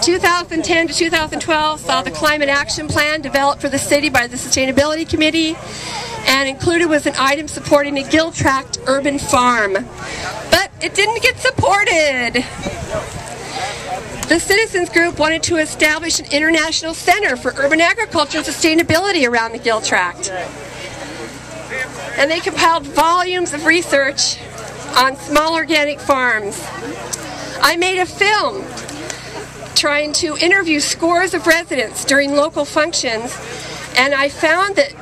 2010 to 2012 saw the Climate Action Plan developed for the city by the Sustainability Committee, and included was an item supporting a Gill Tract urban farm. But it didn't get supported. The citizens group wanted to establish an international center for urban agriculture and sustainability around the Gill Tract. And they compiled volumes of research on small organic farms. I made a film trying to interview scores of residents during local functions, and I found that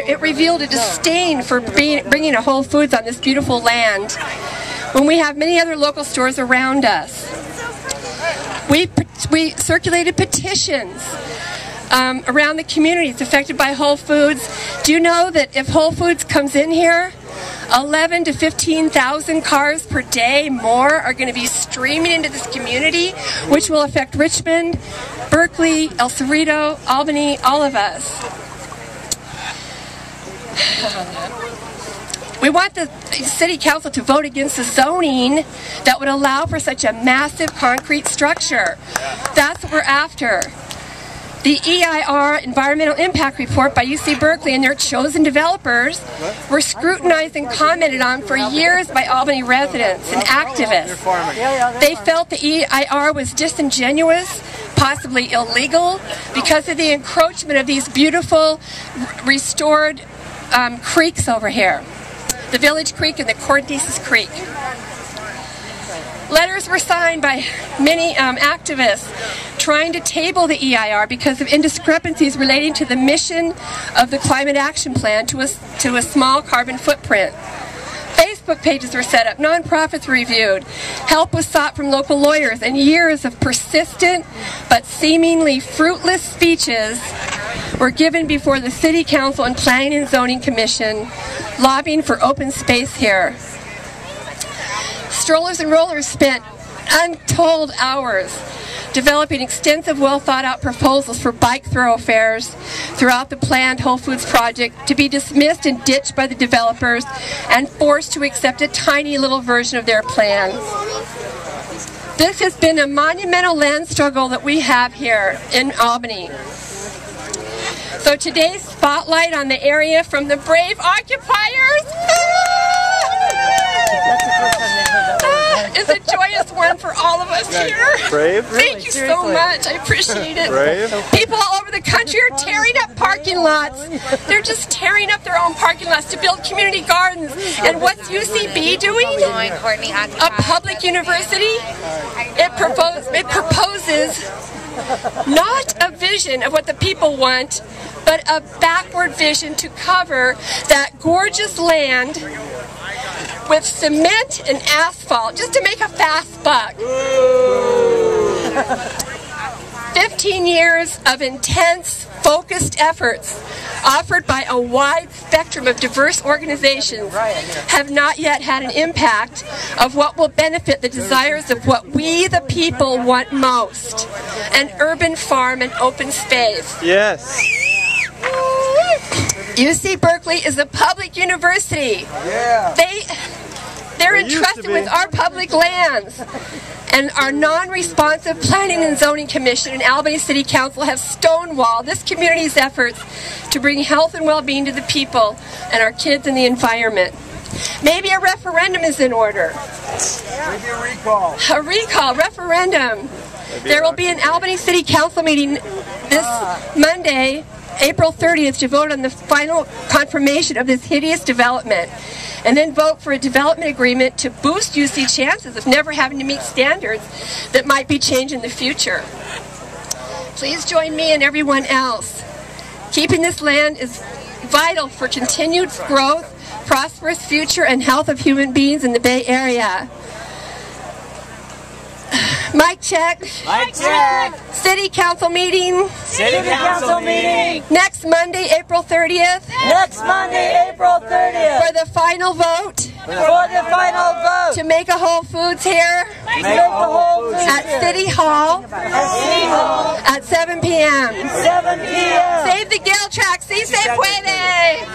it revealed a disdain for bringing a Whole Foods on this beautiful land when we have many other local stores around us. We circulated petitions around the communities affected by Whole Foods. Do you know that if Whole Foods comes in here, 11 to 15,000 cars per day more are going to be streaming into this community, which will affect Richmond, Berkeley, El Cerrito, Albany, all of us. We want the City Council to vote against the zoning that would allow for such a massive concrete structure. That's what we're after. The EIR, Environmental Impact Report by UC Berkeley and their chosen developers, were scrutinized and commented on for years by Albany residents and activists. They felt the EIR was disingenuous, possibly illegal, because of the encroachment of these beautiful restored creeks over here. The Village Creek and the Cordesis Creek. Letters were signed by many activists trying to table the EIR because of indiscrepancies relating to the mission of the Climate Action Plan to a small carbon footprint. Facebook pages were set up, nonprofits were reviewed, help was sought from local lawyers, and years of persistent but seemingly fruitless speeches were given before the City Council and Planning and Zoning Commission, lobbying for open space here. Strollers and rollers spent untold hours developing extensive, well-thought-out proposals for bike thoroughfares throughout the planned Whole Foods project, to be dismissed and ditched by the developers and forced to accept a tiny little version of their plans. This has been a monumental land struggle that we have here in Albany. So today's spotlight on the area from the brave occupiers is a joyous one for all of us here. Brave? Thank you so much. I appreciate it. Brave? People all over the country are tearing up parking lots. They're just tearing up their own parking lots to build community gardens. And what's UCB doing? A public university? It proposes not a vision of what the people want, but a backward vision to cover that gorgeous land with cement and asphalt just to make a fast buck. 15 years of intense, focused efforts offered by a wide spectrum of diverse organizations have not yet had an impact of what will benefit the desires of what we the people want most: an urban farm and open space. Yes. UC Berkeley is a public university. They're entrusted with our public lands. And our non-responsive Planning and Zoning Commission and Albany City Council have stonewalled this community's efforts to bring health and well-being to the people and our kids and the environment. Maybe a referendum is in order. Maybe a recall. A recall, referendum. There will be an Albany City Council meeting this Monday, April 30th, to vote on the final confirmation of this hideous development, and then vote for a development agreement to boost UC chances of never having to meet standards that might be changed in the future. Please join me and everyone else. Keeping this land is vital for continued growth, prosperous future, and health of human beings in the Bay Area. Mic check. Mic check. City Council meeting. City Council meeting. Next Monday, April 30th. Next Monday, April 30th. For the final vote. For the final vote. To make a Whole Foods here. Make a Whole Foods at City Hall. At City Hall. At 7 p.m. 7 p.m. Save the Gill Tract. Si se puede.